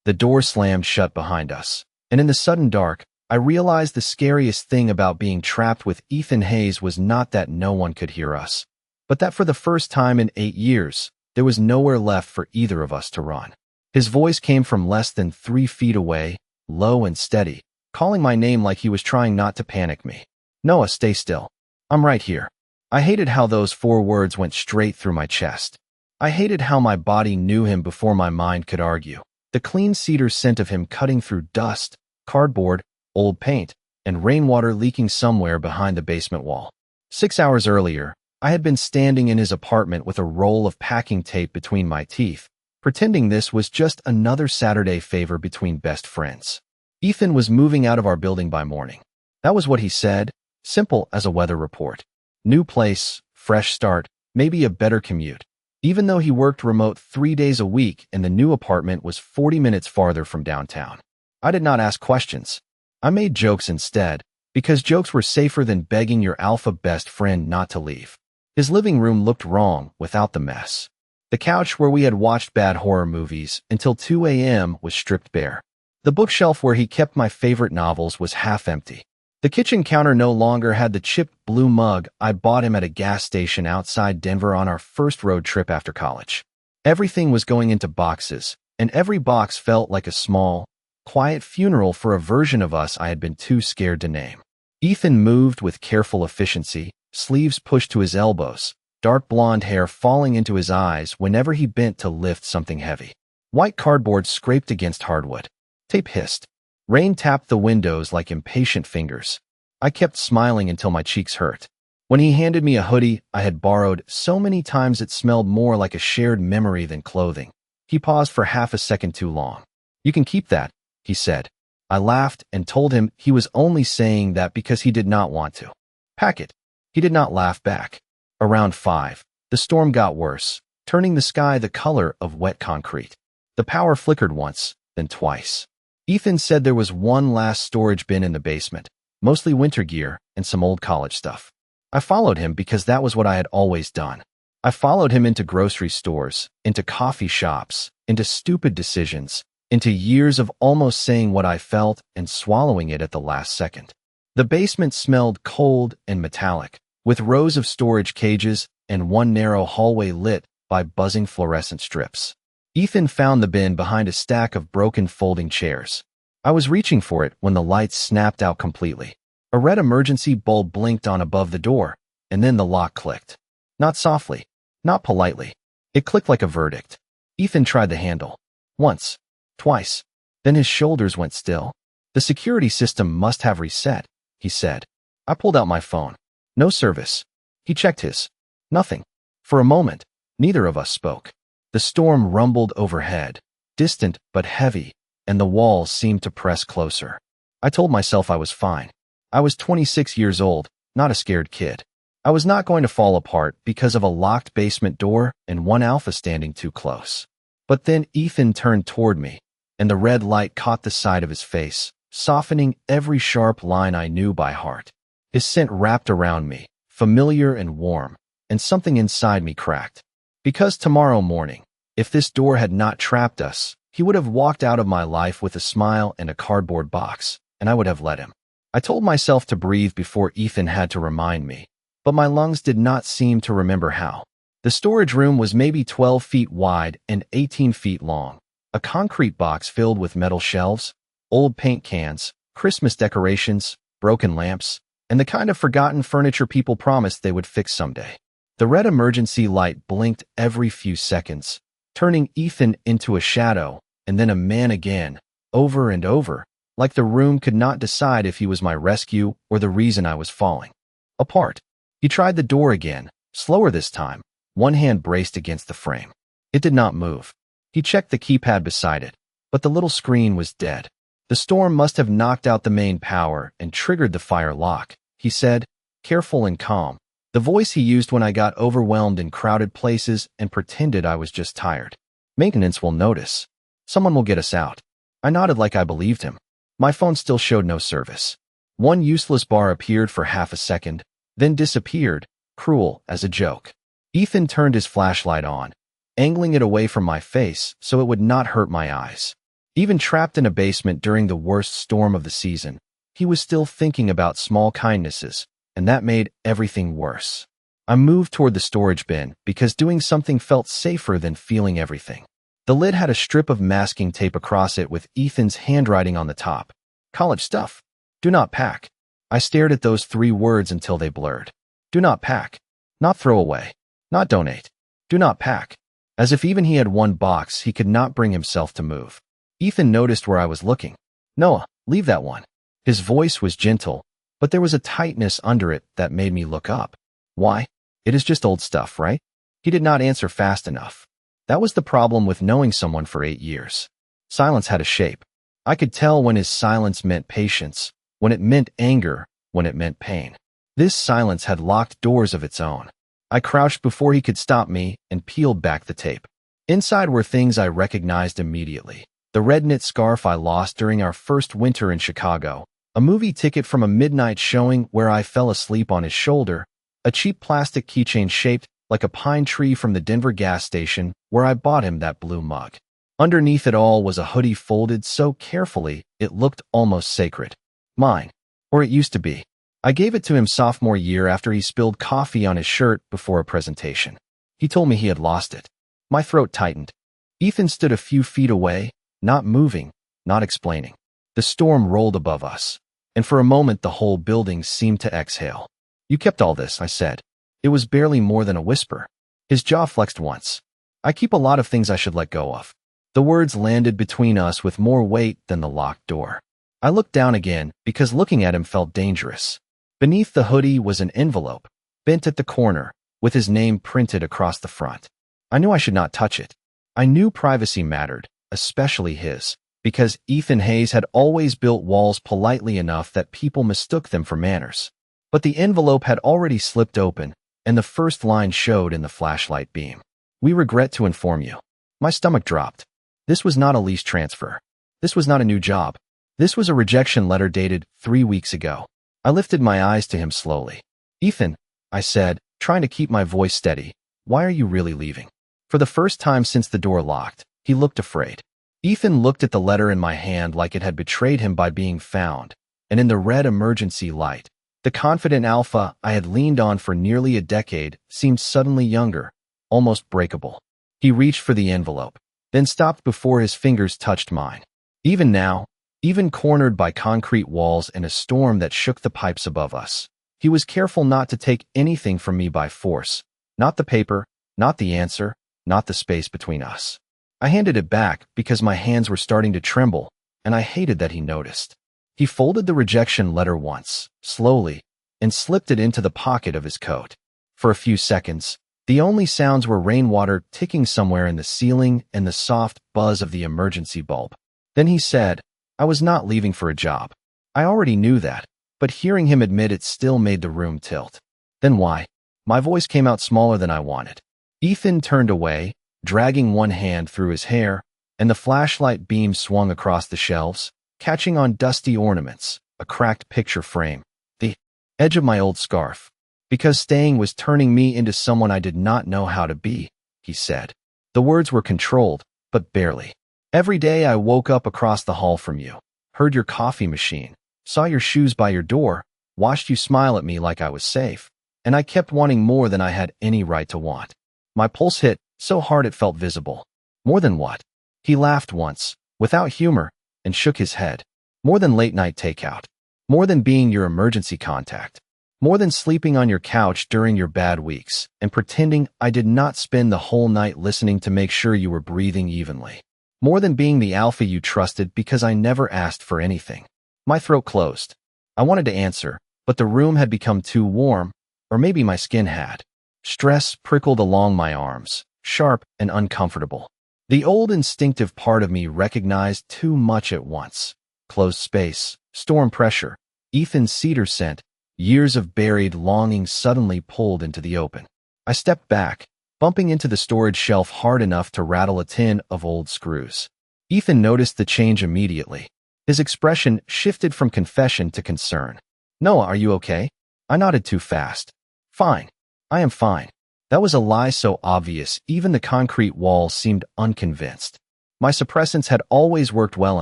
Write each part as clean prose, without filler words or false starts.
The door slammed shut behind us, and in the sudden dark, I realized the scariest thing about being trapped with Ethan Hayes was not that no one could hear us, but that for the first time in 8 years, there was nowhere left for either of us to run. His voice came from less than 3 feet away, low and steady, calling my name like he was trying not to panic me. "Noah, stay still. I'm right here." I hated how those 4 words went straight through my chest. I hated how my body knew him before my mind could argue. The clean cedar scent of him cutting through dust, cardboard, old paint, and rainwater leaking somewhere behind the basement wall. 6 hours earlier, I had been standing in his apartment with a roll of packing tape between my teeth, pretending this was just another Saturday favor between best friends. Ethan was moving out of our building by morning. That was what he said, simple as a weather report. New place, fresh start, maybe a better commute. Even though he worked remote 3 days a week and the new apartment was 40 minutes farther from downtown. I did not ask questions. I made jokes instead, because jokes were safer than begging your alpha best friend not to leave. His living room looked wrong without the mess. The couch where we had watched bad horror movies until 2 a.m. was stripped bare. The bookshelf where he kept my favorite novels was half empty. The kitchen counter no longer had the chipped blue mug I bought him at a gas station outside Denver on our first road trip after college. Everything was going into boxes, and every box felt like a small, quiet funeral for a version of us I had been too scared to name. Ethan moved with careful efficiency, sleeves pushed to his elbows, dark blonde hair falling into his eyes whenever he bent to lift something heavy. White cardboard scraped against hardwood. Tape hissed. Rain tapped the windows like impatient fingers. I kept smiling until my cheeks hurt. When he handed me a hoodie I had borrowed so many times it smelled more like a shared memory than clothing, he paused for half a second too long. "You can keep that," he said. I laughed and told him he was only saying that because he did not want to. "Pack it." He did not laugh back. Around 5, the storm got worse, turning the sky the color of wet concrete. The power flickered once, then twice. Ethan said there was one last storage bin in the basement, mostly winter gear and some old college stuff. I followed him because that was what I had always done. I followed him into grocery stores, into coffee shops, into stupid decisions, into years of almost saying what I felt and swallowing it at the last second. The basement smelled cold and metallic, with rows of storage cages and one narrow hallway lit by buzzing fluorescent strips. Ethan found the bin behind a stack of broken folding chairs. I was reaching for it when the lights snapped out completely. A red emergency bulb blinked on above the door, and then the lock clicked. Not softly, not politely. It clicked like a verdict. Ethan tried the handle. Once, twice. Then his shoulders went still. "The security system must have reset," he said. I pulled out my phone. No service. He checked his. Nothing. For a moment, neither of us spoke. The storm rumbled overhead, distant but heavy, and the walls seemed to press closer. I told myself I was fine. I was 26 years old, not a scared kid. I was not going to fall apart because of a locked basement door and one alpha standing too close. But then Ethan turned toward me, and the red light caught the side of his face, softening every sharp line I knew by heart. His scent wrapped around me, familiar and warm, and something inside me cracked. Because tomorrow morning, if this door had not trapped us, he would have walked out of my life with a smile and a cardboard box, and I would have let him. I told myself to breathe before Ethan had to remind me, but my lungs did not seem to remember how. The storage room was maybe 12 feet wide and 18 feet long, a concrete box filled with metal shelves, old paint cans, Christmas decorations, broken lamps, and the kind of forgotten furniture people promised they would fix someday. The red emergency light blinked every few seconds, turning Ethan into a shadow and then a man again, over and over, like the room could not decide if he was my rescue or the reason I was falling apart. He tried the door again, slower this time, one hand braced against the frame. It did not move. He checked the keypad beside it, but the little screen was dead. The storm must have knocked out the main power and triggered the fire lock, he said, careful and calm. The voice he used when I got overwhelmed in crowded places and pretended I was just tired. "Maintenance will notice. Someone will get us out." I nodded like I believed him. My phone still showed no service. One useless bar appeared for half a second, then disappeared, cruel as a joke. Ethan turned his flashlight on, angling it away from my face so it would not hurt my eyes. Even trapped in a basement during the worst storm of the season, he was still thinking about small kindnesses, and that made everything worse. I moved toward the storage bin because doing something felt safer than feeling everything. The lid had a strip of masking tape across it with Ethan's handwriting on the top. College stuff. Do not pack. I stared at those 3 words until they blurred. Do not pack. Not throw away. Not donate. Do not pack. As if even he had one box he could not bring himself to move. Ethan noticed where I was looking. Noah, leave that one. His voice was gentle, but there was a tightness under it that made me look up. Why? It is just old stuff, right? He did not answer fast enough. That was the problem with knowing someone for 8 years. Silence had a shape. I could tell when his silence meant patience, when it meant anger, when it meant pain. This silence had locked doors of its own. I crouched before he could stop me and peeled back the tape. Inside were things I recognized immediately. The red knit scarf I lost during our first winter in Chicago, a movie ticket from a midnight showing where I fell asleep on his shoulder, a cheap plastic keychain shaped like a pine tree from the Denver gas station where I bought him that blue mug. Underneath it all was a hoodie folded so carefully it looked almost sacred. Mine. Or it used to be. I gave it to him sophomore year after he spilled coffee on his shirt before a presentation. He told me he had lost it. My throat tightened. Ethan stood a few feet away, not moving, not explaining. The storm rolled above us, and for a moment the whole building seemed to exhale. You kept all this, I said. It was barely more than a whisper. His jaw flexed once. I keep a lot of things I should let go of. The words landed between us with more weight than the locked door. I looked down again because looking at him felt dangerous. Beneath the hoodie was an envelope, bent at the corner, with his name printed across the front. I knew I should not touch it. I knew privacy mattered, especially his, because Ethan Hayes had always built walls politely enough that people mistook them for manners. But the envelope had already slipped open, and the first line showed in the flashlight beam. We regret to inform you. My stomach dropped. This was not a lease transfer. This was not a new job. This was a rejection letter dated 3 weeks ago. I lifted my eyes to him slowly. Ethan, I said, trying to keep my voice steady, why are you really leaving? For the first time since the door locked, he looked afraid. Ethan looked at the letter in my hand like it had betrayed him by being found, and in the red emergency light, the confident alpha I had leaned on for nearly a decade seemed suddenly younger, almost breakable. He reached for the envelope, then stopped before his fingers touched mine. Even now, even cornered by concrete walls and a storm that shook the pipes above us, he was careful not to take anything from me by force, not the paper, not the answer, not the space between us. I handed it back because my hands were starting to tremble, and I hated that he noticed. He folded the rejection letter once, slowly, and slipped it into the pocket of his coat. For a few seconds, the only sounds were rainwater ticking somewhere in the ceiling and the soft buzz of the emergency bulb. Then he said, I was not leaving for a job. I already knew that, but hearing him admit it still made the room tilt. Then why? My voice came out smaller than I wanted. Ethan turned away, dragging one hand through his hair, and the flashlight beam swung across the shelves, catching on dusty ornaments, a cracked picture frame, the edge of my old scarf. Because staying was turning me into someone I did not know how to be, he said. The words were controlled, but barely. Every day I woke up across the hall from you, heard your coffee machine, saw your shoes by your door, watched you smile at me like I was safe, and I kept wanting more than I had any right to want. My pulse hit so hard it felt visible. More than what? He laughed once, without humor, and shook his head. More than late-night takeout. More than being your emergency contact. More than sleeping on your couch during your bad weeks and pretending I did not spend the whole night listening to make sure you were breathing evenly. More than being the alpha you trusted because I never asked for anything. My throat closed. I wanted to answer, but the room had become too warm, or maybe my skin had. Stress prickled along my arms, sharp and uncomfortable. The old instinctive part of me recognized too much at once. Closed space, storm pressure, Ethan's cedar scent, years of buried longing suddenly pulled into the open. I stepped back, bumping into the storage shelf hard enough to rattle a tin of old screws. Ethan noticed the change immediately. His expression shifted from confession to concern. Noah, are you okay? I nodded too fast. Fine. I am fine. That was a lie so obvious even the concrete walls seemed unconvinced. My suppressants had always worked well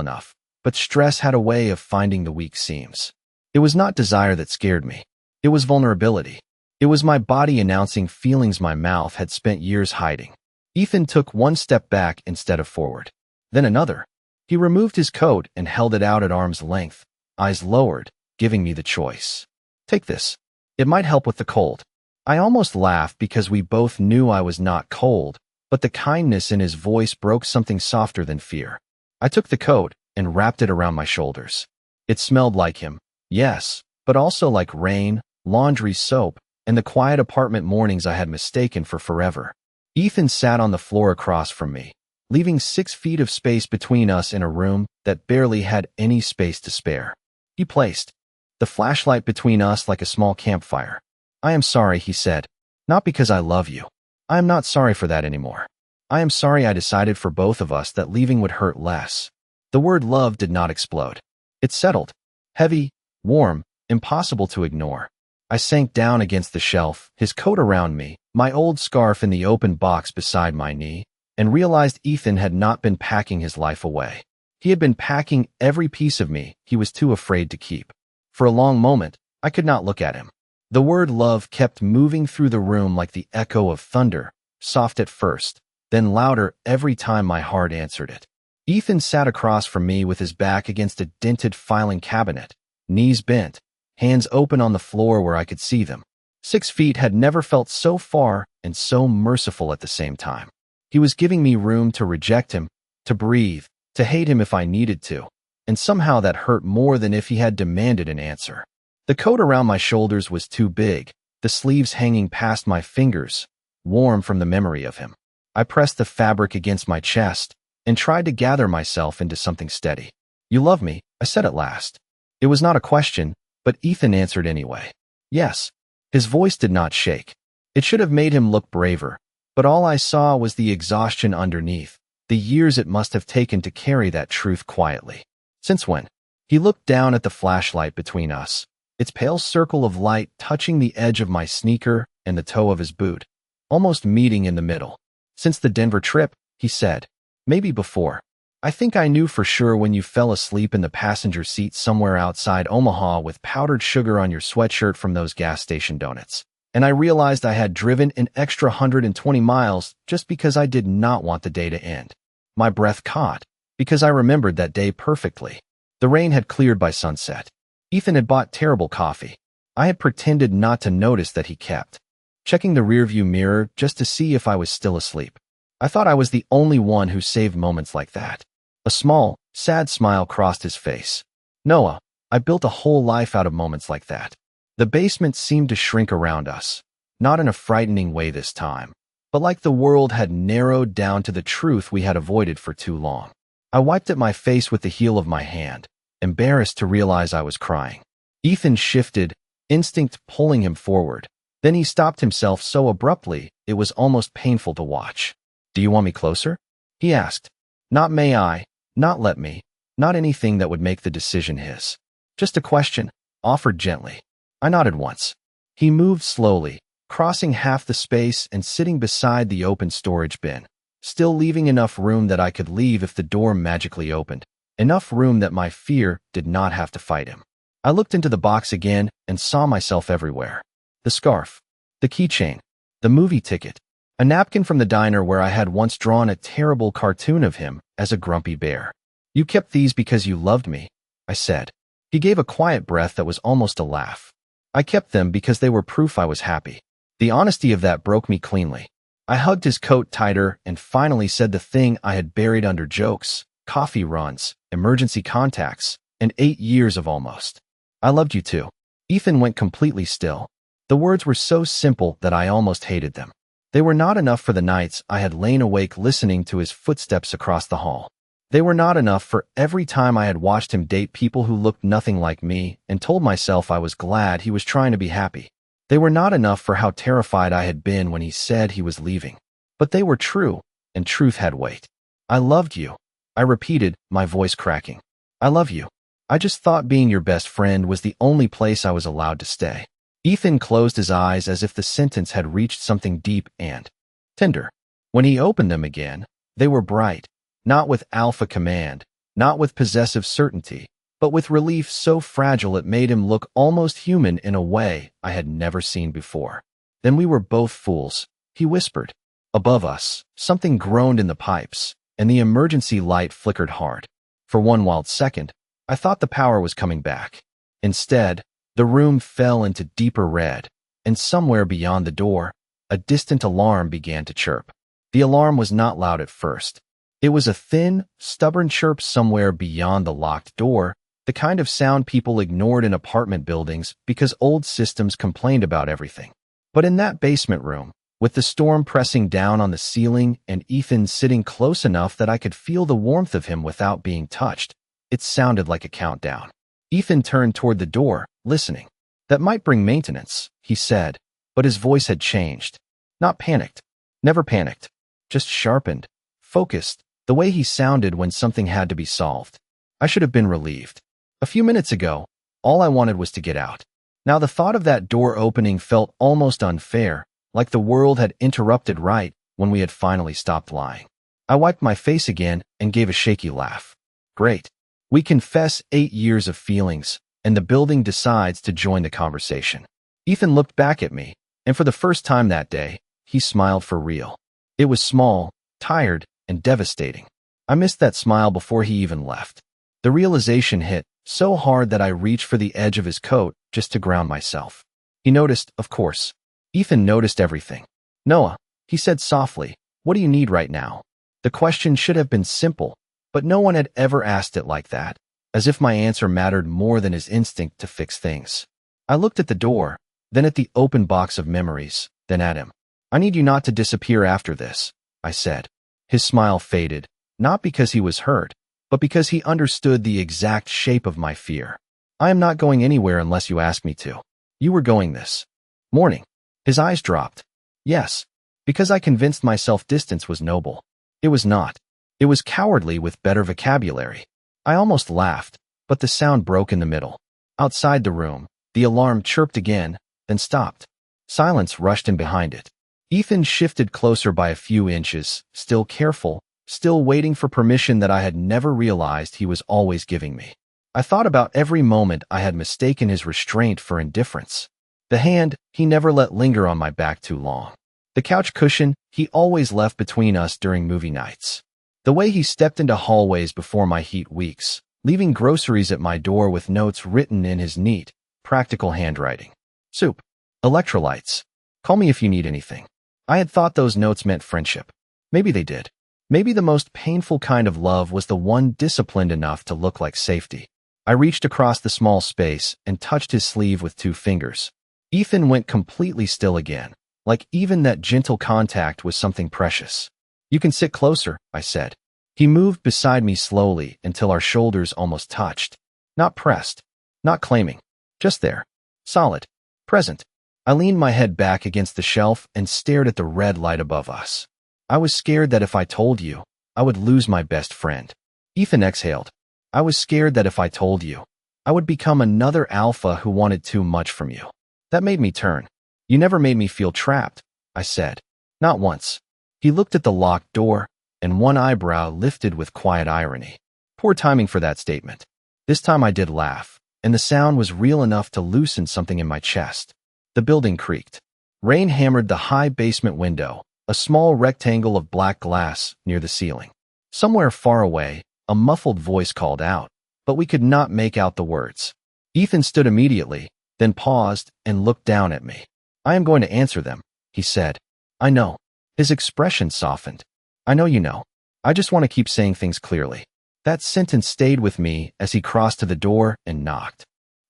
enough, but stress had a way of finding the weak seams. It was not desire that scared me. It was vulnerability. It was my body announcing feelings my mouth had spent years hiding. Ethan took one step back instead of forward. Then another. He removed his coat and held it out at arm's length, eyes lowered, giving me the choice. Take this. It might help with the cold. I almost laughed because we both knew I was not cold, but the kindness in his voice broke something softer than fear. I took the coat and wrapped it around my shoulders. It smelled like him, yes, but also like rain, laundry soap, and the quiet apartment mornings I had mistaken for forever. Ethan sat on the floor across from me, leaving 6 feet of space between us in a room that barely had any space to spare. He placed the flashlight between us like a small campfire. I am sorry, he said. Not because I love you. I am not sorry for that anymore. I am sorry I decided for both of us that leaving would hurt less. The word love did not explode. It settled. Heavy, warm, impossible to ignore. I sank down against the shelf, his coat around me, my old scarf in the open box beside my knee, and realized Ethan had not been packing his life away. He had been packing every piece of me he was too afraid to keep. For a long moment, I could not look at him. The word love kept moving through the room like the echo of thunder, soft at first, then louder every time my heart answered it. Ethan sat across from me with his back against a dented filing cabinet, knees bent, hands open on the floor where I could see them. 6 feet had never felt so far and so merciful at the same time. He was giving me room to reject him, to breathe, to hate him if I needed to, and somehow that hurt more than if he had demanded an answer. The coat around my shoulders was too big, the sleeves hanging past my fingers, warm from the memory of him. I pressed the fabric against my chest and tried to gather myself into something steady. You love me, I said at last. It was not a question, but Ethan answered anyway. Yes. His voice did not shake. It should have made him look braver, but all I saw was the exhaustion underneath, the years it must have taken to carry that truth quietly. Since when? He looked down at the flashlight between us, its pale circle of light touching the edge of my sneaker and the toe of his boot, almost meeting in the middle. Since the Denver trip, he said. Maybe before. I think I knew for sure when you fell asleep in the passenger seat somewhere outside Omaha with powdered sugar on your sweatshirt from those gas station donuts. And I realized I had driven an extra 120 miles just because I did not want the day to end. My breath caught, because I remembered that day perfectly. The rain had cleared by sunset. Ethan had bought terrible coffee. I had pretended not to notice that he kept checking the rearview mirror just to see if I was still asleep. I thought I was the only one who saved moments like that. A small, sad smile crossed his face. Noah, I built a whole life out of moments like that. The basement seemed to shrink around us, not in a frightening way this time, but like the world had narrowed down to the truth we had avoided for too long. I wiped at my face with the heel of my hand, embarrassed to realize I was crying. Ethan shifted, instinct pulling him forward. Then he stopped himself so abruptly, it was almost painful to watch. Do you want me closer? He asked. Not may I, not let me, not anything that would make the decision his. Just a question, offered gently. I nodded once. He moved slowly, crossing half the space and sitting beside the open storage bin, still leaving enough room that I could leave if the door magically opened, enough room that my fear did not have to fight him. I looked into the box again and saw myself everywhere. The scarf, the keychain, the movie ticket, a napkin from the diner where I had once drawn a terrible cartoon of him as a grumpy bear. You kept these because you loved me, I said. He gave a quiet breath that was almost a laugh. I kept them because they were proof I was happy. The honesty of that broke me cleanly. I hugged his coat tighter and finally said the thing I had buried under jokes, coffee runs, emergency contacts, and 8 years of almost. I loved you too. Ethan went completely still. The words were so simple that I almost hated them. They were not enough for the nights I had lain awake listening to his footsteps across the hall. They were not enough for every time I had watched him date people who looked nothing like me and told myself I was glad he was trying to be happy. They were not enough for how terrified I had been when he said he was leaving. But they were true, and truth had weight. I loved you, I repeated, my voice cracking. I love you. I just thought being your best friend was the only place I was allowed to stay. Ethan closed his eyes as if the sentence had reached something deep and tender. When he opened them again, they were bright, Not with alpha command, not with possessive certainty, but with relief so fragile it made him look almost human in a way I had never seen before. "Then we were both fools," he whispered. Above us, something groaned in the pipes, and the emergency light flickered hard. For one wild second, I thought the power was coming back. Instead, the room fell into deeper red, and somewhere beyond the door, a distant alarm began to chirp. The alarm was not loud at first. It was a thin, stubborn chirp somewhere beyond the locked door, the kind of sound people ignored in apartment buildings because old systems complained about everything. But in that basement room, with the storm pressing down on the ceiling and Ethan sitting close enough that I could feel the warmth of him without being touched, it sounded like a countdown. Ethan turned toward the door, listening. "That might bring maintenance," he said, but his voice had changed. Not panicked. Never panicked. Just sharpened, focused, the way he sounded when something had to be solved. I should have been relieved. A few minutes ago, all I wanted was to get out. Now the thought of that door opening felt almost unfair, like the world had interrupted right when we had finally stopped lying. I wiped my face again and gave a shaky laugh. Great. We confess 8 years of feelings, and the building decides to join the conversation. Ethan looked back at me, and for the first time that day, he smiled for real. It was small, tired, and devastating. I missed that smile before he even left. The realization hit so hard that I reached for the edge of his coat just to ground myself. He noticed, of course. Ethan noticed everything. "Noah," he said softly, "what do you need right now?" The question should have been simple, but no one had ever asked it like that, as if my answer mattered more than his instinct to fix things. I looked at the door, then at the open box of memories, then at him. "I need you not to disappear after this," I said. His smile faded, not because he was hurt, but because he understood the exact shape of my fear. "I am not going anywhere unless you ask me to. You were going this morning." His eyes dropped. "Yes, because I convinced myself distance was noble." It was not. It was cowardly with better vocabulary. I almost laughed, but the sound broke in the middle. Outside the room, the alarm chirped again, then stopped. Silence rushed in behind it. Ethan shifted closer by a few inches, still careful, still waiting for permission that I had never realized he was always giving me. I thought about every moment I had mistaken his restraint for indifference. The hand he never let linger on my back too long. The couch cushion he always left between us during movie nights. The way he stepped into hallways before my heat weeks, leaving groceries at my door with notes written in his neat, practical handwriting. "Soup. Electrolytes. Call me if you need anything." I had thought those notes meant friendship. Maybe they did. Maybe the most painful kind of love was the one disciplined enough to look like safety. I reached across the small space and touched his sleeve with 2 fingers. Ethan went completely still again, like even that gentle contact was something precious. "You can sit closer," I said. He moved beside me slowly until our shoulders almost touched. Not pressed, not claiming, just there. Solid, present. I leaned my head back against the shelf and stared at the red light above us. I was scared that if I told you, I would lose my best friend. Ethan exhaled. "I was scared that if I told you, I would become another alpha who wanted too much from you." That made me turn. "You never made me feel trapped," I said. "Not once." He looked at the locked door, and one eyebrow lifted with quiet irony. Poor timing for that statement. This time I did laugh, and the sound was real enough to loosen something in my chest. The building creaked. Rain hammered the high basement window, a small rectangle of black glass near the ceiling. Somewhere far away, a muffled voice called out, but we could not make out the words. Ethan stood immediately, then paused and looked down at me. "I am going to answer them," he said. "I know." His expression softened. "I know you know. I just want to keep saying things clearly." That sentence stayed with me as he crossed to the door and knocked.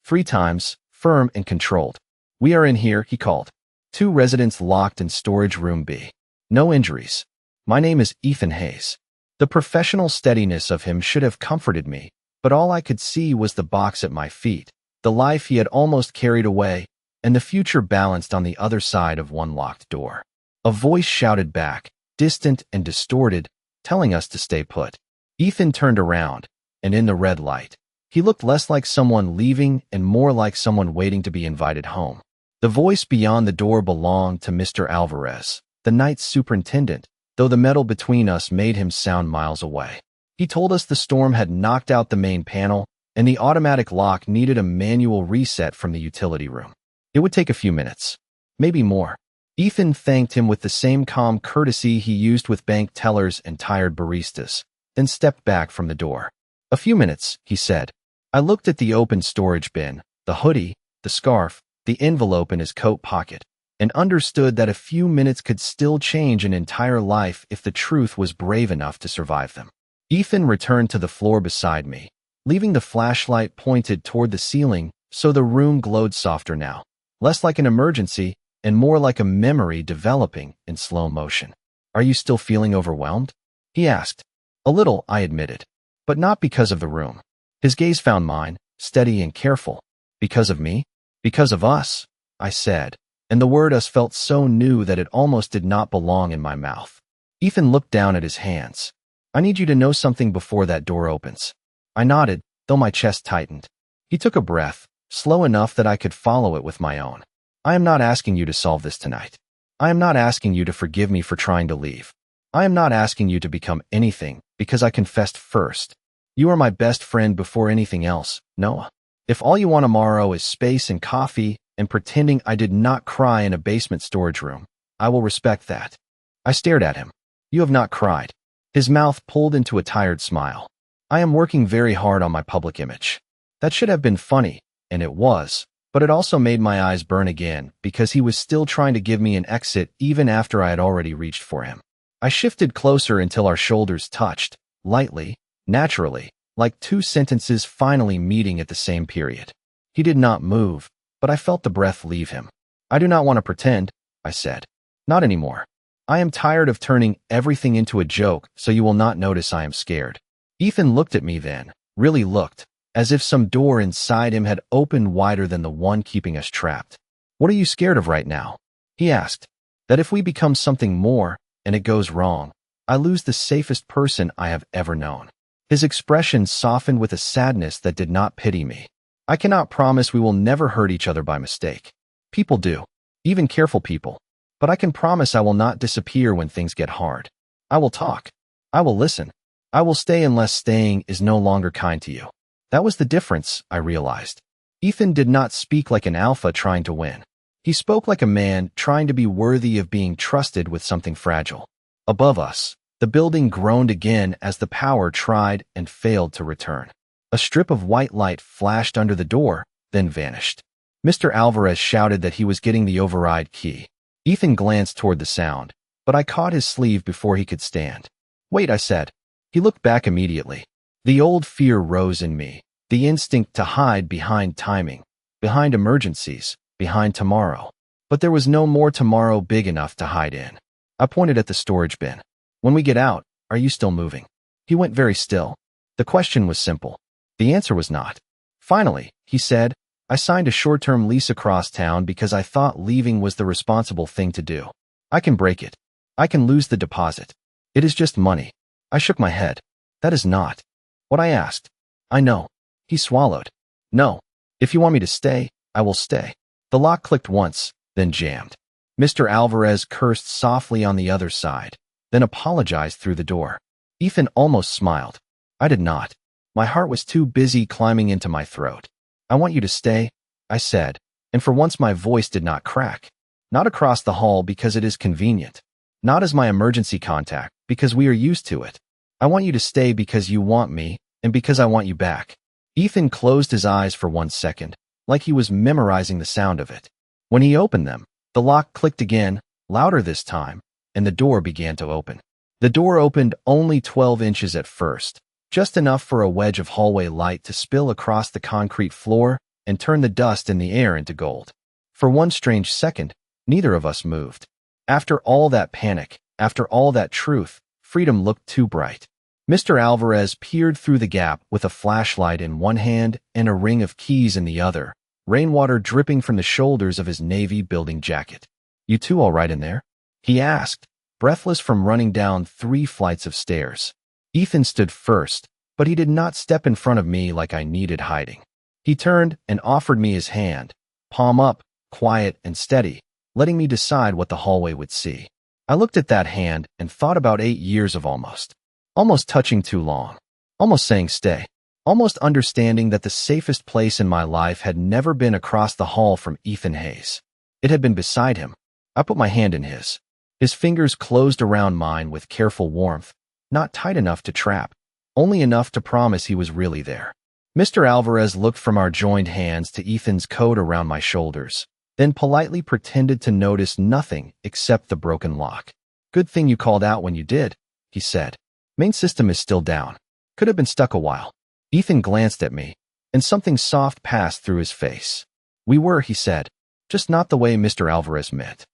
3 times, firm and controlled. "We are in here," he called. 2 residents locked in storage room B. No injuries. My name is Ethan Hayes. The professional steadiness of him should have comforted me, but all I could see was the box at my feet, the life he had almost carried away, and the future balanced on the other side of one locked door. A voice shouted back, distant and distorted, telling us to stay put. Ethan turned around, and in the red light, he looked less like someone leaving and more like someone waiting to be invited home. The voice beyond the door belonged to Mr. Alvarez, the night superintendent, though the metal between us made him sound miles away. He told us the storm had knocked out the main panel, and the automatic lock needed a manual reset from the utility room. It would take a few minutes, maybe more. Ethan thanked him with the same calm courtesy he used with bank tellers and tired baristas, then stepped back from the door. "A few minutes," he said. I looked at the open storage bin, the hoodie, the scarf, the envelope in his coat pocket, and understood that a few minutes could still change an entire life if the truth was brave enough to survive them. Ethan returned to the floor beside me, leaving the flashlight pointed toward the ceiling so the room glowed softer now, less like an emergency and more like a memory developing in slow motion. "Are you still feeling overwhelmed?" he asked. "A little," I admitted, "but not because of the room." His gaze found mine, steady and careful. "Because of me? Because of us," I said, and the word us felt so new that it almost did not belong in my mouth. Ethan looked down at his hands. "I need you to know something before that door opens." I nodded, though my chest tightened. He took a breath, slow enough that I could follow it with my own. "I am not asking you to solve this tonight. I am not asking you to forgive me for trying to leave. I am not asking you to become anything, because I confessed first. You are my best friend before anything else, Noah. If all you want tomorrow is space and coffee and pretending I did not cry in a basement storage room, I will respect that." I stared at him. "You have not cried." His mouth pulled into a tired smile. "I am working very hard on my public image." That should have been funny, and it was, but it also made my eyes burn again because he was still trying to give me an exit even after I had already reached for him. I shifted closer until our shoulders touched, lightly, naturally, like two sentences finally meeting at the same period. He did not move, but I felt the breath leave him. "I do not want to pretend," I said. "Not anymore. I am tired of turning everything into a joke so you will not notice I am scared." Ethan looked at me then, really looked, as if some door inside him had opened wider than the one keeping us trapped. "What are you scared of right now?" he asked. "That if we become something more, and it goes wrong, I lose the safest person I have ever known." His expression softened with a sadness that did not pity me. "I cannot promise we will never hurt each other by mistake. People do, even careful people. But I can promise I will not disappear when things get hard. I will talk. I will listen. I will stay unless staying is no longer kind to you." That was the difference, I realized. Ethan did not speak like an alpha trying to win. He spoke like a man trying to be worthy of being trusted with something fragile. Above us, the building groaned again as the power tried and failed to return. A strip of white light flashed under the door, then vanished. Mr. Alvarez shouted that he was getting the override key. Ethan glanced toward the sound, but I caught his sleeve before he could stand. "Wait," I said. He looked back immediately. The old fear rose in me, the instinct to hide behind timing, behind emergencies, behind tomorrow. But there was no more tomorrow big enough to hide in. I pointed at the storage bin. "When we get out, are you still moving?" He went very still. The question was simple. The answer was not. "Finally," he said, "I signed a short-term lease across town because I thought leaving was the responsible thing to do. I can break it. I can lose the deposit. It is just money." I shook my head. "That is not what I asked." "I know." He swallowed. "No. If you want me to stay, I will stay." The lock clicked once, then jammed. Mr. Alvarez cursed softly on the other side, then apologized through the door. Ethan almost smiled. I did not. My heart was too busy climbing into my throat. "I want you to stay," I said, and for once my voice did not crack. "Not across the hall because it is convenient. Not as my emergency contact because we are used to it. I want you to stay because you want me and because I want you back." Ethan closed his eyes for 1 second, like he was memorizing the sound of it. When he opened them, the lock clicked again, louder this time, and the door began to open. The door opened only 12 inches at first, just enough for a wedge of hallway light to spill across the concrete floor and turn the dust in the air into gold. For one strange second, neither of us moved. After all that panic, after all that truth, freedom looked too bright. Mr. Alvarez peered through the gap with a flashlight in one hand and a ring of keys in the other, rainwater dripping from the shoulders of his navy building jacket. "You two all right in there?" he asked, breathless from running down 3 flights of stairs. Ethan stood first, but he did not step in front of me like I needed hiding. He turned and offered me his hand, palm up, quiet and steady, letting me decide what the hallway would see. I looked at that hand and thought about 8 years of almost touching too long. almost saying stay, almost understanding that the safest place in my life had never been across the hall from Ethan Hayes. It had been beside him. I put my hand in his. His fingers closed around mine with careful warmth, not tight enough to trap, only enough to promise he was really there. Mr. Alvarez looked from our joined hands to Ethan's coat around my shoulders, then politely pretended to notice nothing except the broken lock. Good thing you called out when you did, he said. Main system is still down. Could have been stuck a while. Ethan glanced at me, and something soft passed through his face. We were, he said, just not the way Mr. Alvarez meant.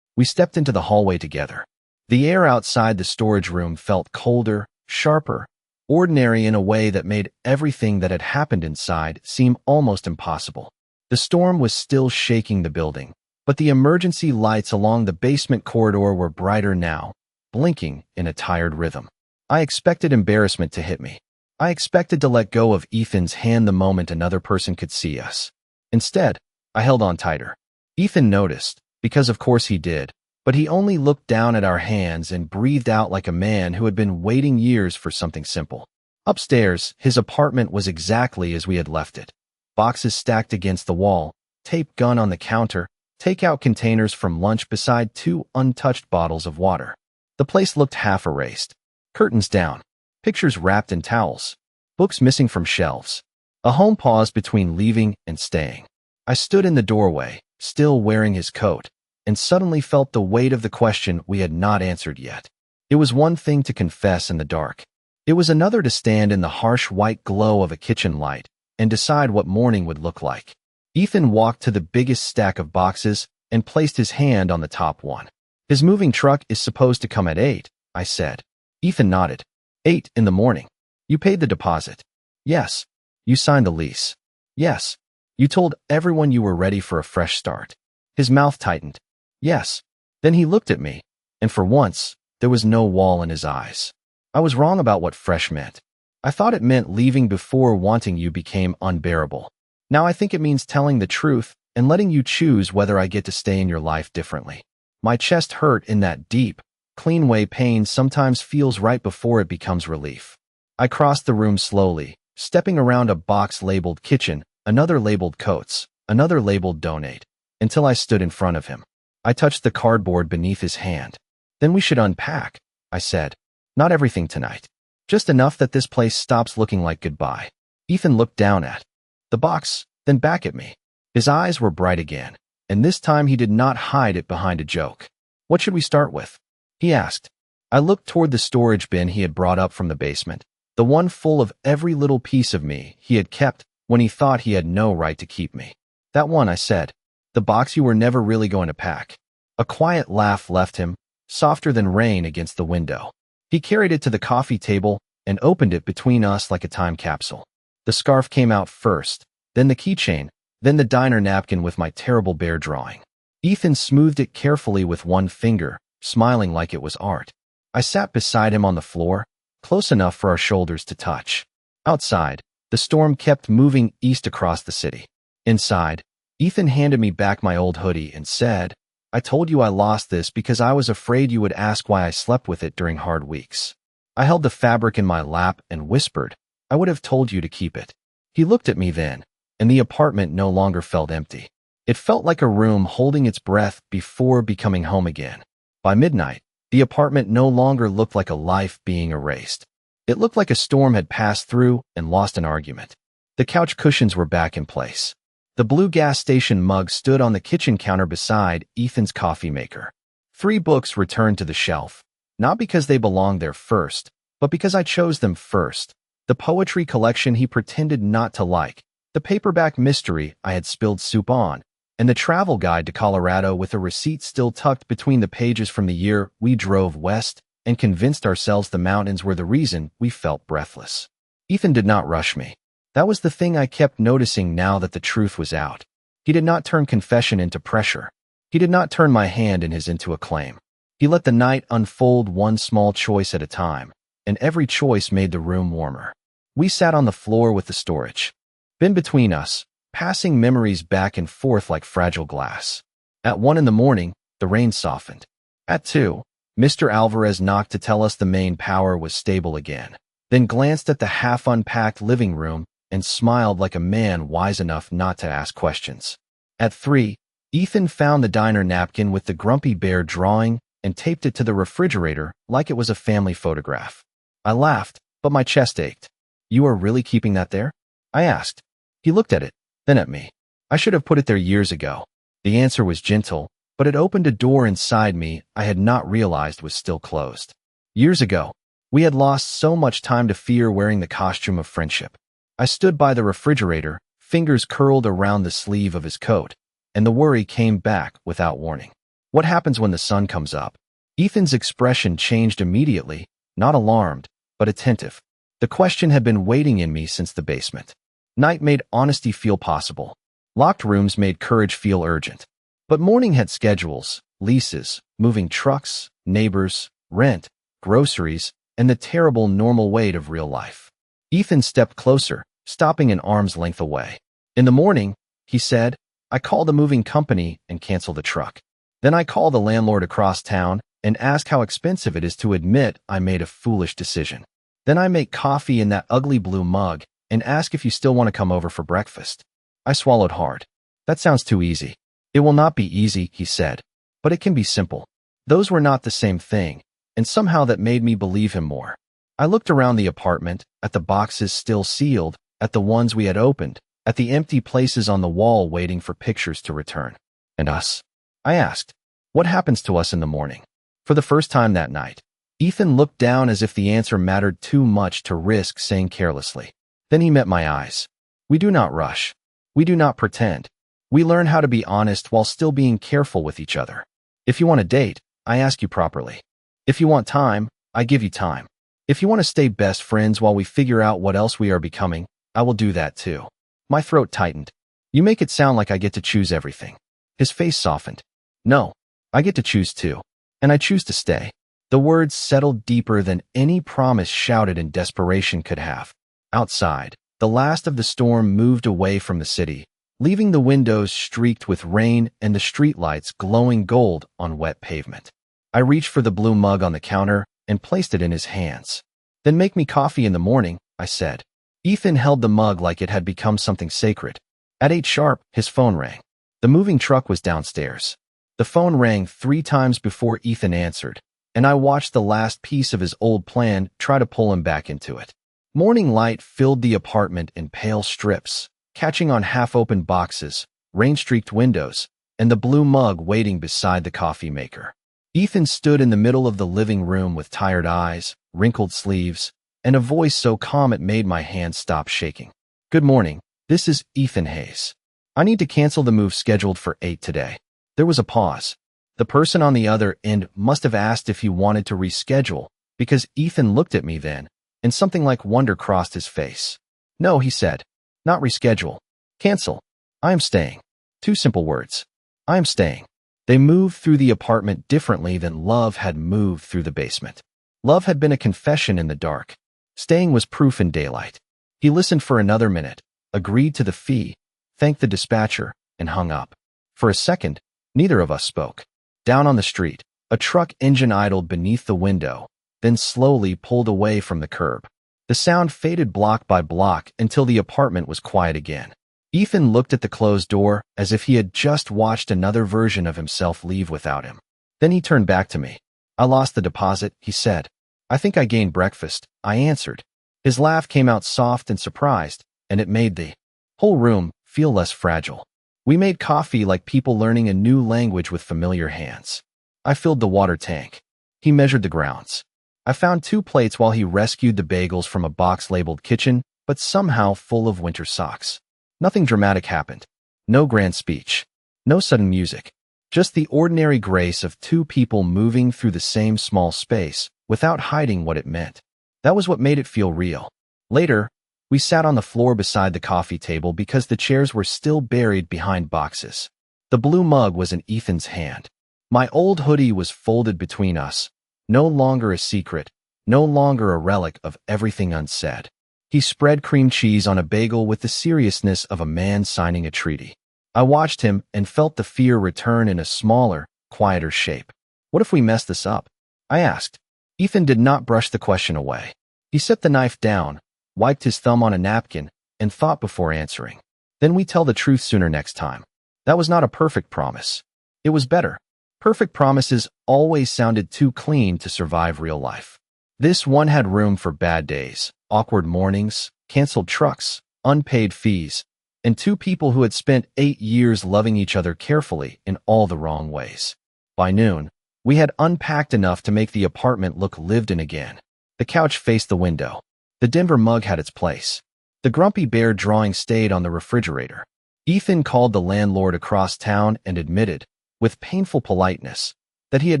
We stepped into the hallway together. The air outside the storage room felt colder, sharper, ordinary in a way that made everything that had happened inside seem almost impossible. The storm was still shaking the building, but the emergency lights along the basement corridor were brighter now, blinking in a tired rhythm. I expected embarrassment to hit me. I expected to let go of Ethan's hand the moment another person could see us. Instead, I held on tighter. Ethan noticed, because of course he did, but he only looked down at our hands and breathed out like a man who had been waiting years for something simple. Upstairs, his apartment was exactly as we had left it. Boxes stacked against the wall, tape gun on the counter, takeout containers from lunch beside 2 untouched bottles of water. The place looked half erased. Curtains down, pictures wrapped in towels, books missing from shelves. A home paused between leaving and staying. I stood in the doorway, still wearing his coat, and suddenly felt the weight of the question we had not answered yet. It was one thing to confess in the dark. It was another to stand in the harsh white glow of a kitchen light and decide what morning would look like. Ethan walked to the biggest stack of boxes and placed his hand on the top one. His moving truck is supposed to come at 8, I said. Ethan nodded. 8 in the morning. You paid the deposit. Yes. You signed the lease. Yes. You told everyone you were ready for a fresh start. His mouth tightened. Yes. Then he looked at me, and for once, there was no wall in his eyes. I was wrong about what fresh meant. I thought it meant leaving before wanting you became unbearable. Now I think it means telling the truth and letting you choose whether I get to stay in your life differently. My chest hurt in that deep, clean way pain sometimes feels right before it becomes relief. I crossed the room slowly, stepping around a box labeled kitchen, another labeled coats, another labeled donate, until I stood in front of him. I touched the cardboard beneath his hand. Then we should unpack, I said. Not everything tonight. Just enough that this place stops looking like goodbye. Ethan looked down at the box, then back at me. His eyes were bright again, and this time he did not hide it behind a joke. What should we start with? He asked. I looked toward the storage bin he had brought up from the basement, the one full of every little piece of me he had kept when he thought he had no right to keep me. That one, I said. The box you were never really going to pack. A quiet laugh left him, softer than rain against the window. He carried it to the coffee table and opened it between us like a time capsule. The scarf came out first, then the keychain, then the diner napkin with my terrible bear drawing. Ethan smoothed it carefully with one finger, smiling like it was art. I sat beside him on the floor, close enough for our shoulders to touch. Outside, the storm kept moving east across the city. Inside, Ethan handed me back my old hoodie and said, I told you I lost this because I was afraid you would ask why I slept with it during hard weeks. I held the fabric in my lap and whispered, I would have told you to keep it. He looked at me then, and the apartment no longer felt empty. It felt like a room holding its breath before becoming home again. By midnight, the apartment no longer looked like a life being erased. It looked like a storm had passed through and lost an argument. The couch cushions were back in place. The blue gas station mug stood on the kitchen counter beside Ethan's coffee maker. 3 books returned to the shelf, not because they belonged there first, but because I chose them first. The poetry collection he pretended not to like, the paperback mystery I had spilled soup on, and the travel guide to Colorado with a receipt still tucked between the pages from the year we drove west and convinced ourselves the mountains were the reason we felt breathless. Ethan did not rush me. That was the thing I kept noticing now that the truth was out. He did not turn confession into pressure. He did not turn my hand in his into a claim. He let the night unfold one small choice at a time, and every choice made the room warmer. We sat on the floor with the storage bin between us, passing memories back and forth like fragile glass. At 1 in the morning, the rain softened. At 2, Mr. Alvarez knocked to tell us the main power was stable again. then glanced at the half-unpacked living room and smiled like a man wise enough not to ask questions. At 3, Ethan found the diner napkin with the grumpy bear drawing and taped it to the refrigerator like it was a family photograph. I laughed, but my chest ached. "You are really keeping that there?" I asked. He looked at it, then at me. "I should have put it there years ago." The answer was gentle, but it opened a door inside me I had not realized was still closed. Years ago, we had lost so much time to fear wearing the costume of friendship. I stood by the refrigerator, fingers curled around the sleeve of his coat, and the worry came back without warning. What happens when the sun comes up? Ethan's expression changed immediately, not alarmed, but attentive. The question had been waiting in me since the basement. Night made honesty feel possible. Locked rooms made courage feel urgent. But morning had schedules, leases, moving trucks, neighbors, rent, groceries, and the terrible normal weight of real life. Ethan stepped closer, stopping an arm's length away. "In the morning," he said, "I call the moving company and cancel the truck. Then I call the landlord across town and ask how expensive it is to admit I made a foolish decision. Then I make coffee in that ugly blue mug and ask if you still want to come over for breakfast." I swallowed hard. "That sounds too easy." "It will not be easy," he said, "but it can be simple." Those were not the same thing, and somehow that made me believe him more. I looked around the apartment, at the boxes still sealed, at the ones we had opened, at the empty places on the wall waiting for pictures to return. "And us?" I asked. "What happens to us in the morning?" For the first time that night, Ethan looked down as if the answer mattered too much to risk saying carelessly. Then he met my eyes. "We do not rush. We do not pretend. We learn how to be honest while still being careful with each other. If you want a date, I ask you properly. If you want time, I give you time. If you want to stay best friends while we figure out what else we are becoming, I will do that too." My throat tightened. "You make it sound like I get to choose everything." His face softened. "No, I get to choose too. And I choose to stay." The words settled deeper than any promise shouted in desperation could have. Outside, the last of the storm moved away from the city, leaving the windows streaked with rain and the streetlights glowing gold on wet pavement. I reached for the blue mug on the counter and placed it in his hands. "Then make me coffee in the morning," I said. Ethan held the mug like it had become something sacred. At 8 sharp, his phone rang. The moving truck was downstairs. The phone rang 3 times before Ethan answered, and I watched the last piece of his old plan try to pull him back into it. Morning light filled the apartment in pale strips, catching on half-open boxes, rain-streaked windows, and the blue mug waiting beside the coffee maker. Ethan stood in the middle of the living room with tired eyes, wrinkled sleeves, and a voice so calm it made my hands stop shaking. "Good morning. This is Ethan Hayes. I need to cancel the move scheduled for 8 today." There was a pause. The person on the other end must have asked if he wanted to reschedule, because Ethan looked at me then, and something like wonder crossed his face. "No," he said. "Not reschedule. Cancel. I am staying." 2 simple words. I am staying. They moved through the apartment differently than love had moved through the basement. Love had been a confession in the dark. Staying was proof in daylight. He listened for another minute, agreed to the fee, thanked the dispatcher, and hung up. For a second, neither of us spoke. Down on the street, a truck engine idled beneath the window, then slowly pulled away from the curb. The sound faded block by block until the apartment was quiet again. Ethan looked at the closed door as if he had just watched another version of himself leave without him. Then he turned back to me. "I lost the deposit," he said. "I think I gained breakfast," I answered. His laugh came out soft and surprised, and it made the whole room feel less fragile. We made coffee like people learning a new language with familiar hands. I filled the water tank. He measured the grounds. I found 2 plates while he rescued the bagels from a box labeled kitchen, but somehow full of winter socks. Nothing dramatic happened. No grand speech. No sudden music. Just the ordinary grace of 2 people moving through the same small space without hiding what it meant. That was what made it feel real. Later, we sat on the floor beside the coffee table because the chairs were still buried behind boxes. The blue mug was in Ethan's hand. My old hoodie was folded between us, no longer a secret, no longer a relic of everything unsaid. He spread cream cheese on a bagel with the seriousness of a man signing a treaty. I watched him and felt the fear return in a smaller, quieter shape. "What if we mess this up?" I asked. Ethan did not brush the question away. He set the knife down, wiped his thumb on a napkin, and thought before answering. Then we tell the truth sooner next time. That was not a perfect promise. It was better. Perfect promises always sounded too clean to survive real life. This one had room for bad days, awkward mornings, canceled trucks, unpaid fees, and two people who had spent 8 years loving each other carefully in all the wrong ways. By noon, we had unpacked enough to make the apartment look lived in again. The couch faced the window. The Denver mug had its place. The Grumpy Bear drawing stayed on the refrigerator. Ethan called the landlord across town and admitted, with painful politeness, that he had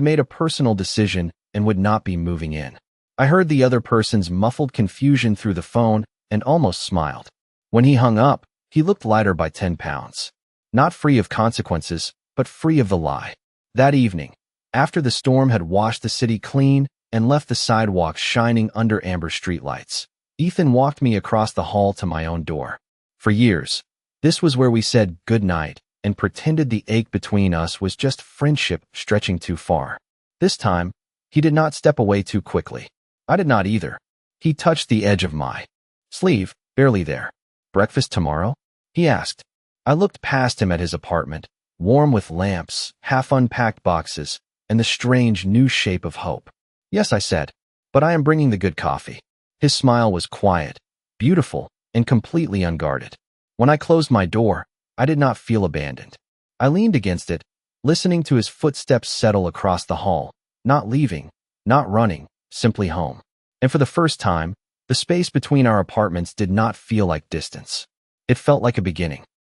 made a personal decision and would not be moving in. I heard the other person's muffled confusion through the phone and almost smiled. When he hung up, he looked lighter by 10 pounds. Not free of consequences, but free of the lie. That evening, after the storm had washed the city clean and left the sidewalks shining under amber streetlights, Ethan walked me across the hall to my own door. For years, this was where we said good night and pretended the ache between us was just friendship stretching too far. This time, he did not step away too quickly. I did not either. He touched the edge of my sleeve, barely there. "Breakfast tomorrow?" he asked. I looked past him at his apartment, warm with lamps, half-unpacked boxes, and the strange new shape of hope. "Yes," I said, "but I am bringing the good coffee." His smile was quiet, beautiful, and completely unguarded. When I closed my door, I did not feel abandoned. I leaned against it, listening to his footsteps settle across the hall, not leaving, not running, simply home. And for the first time, the space between our apartments did not feel like distance. It felt like a beginning.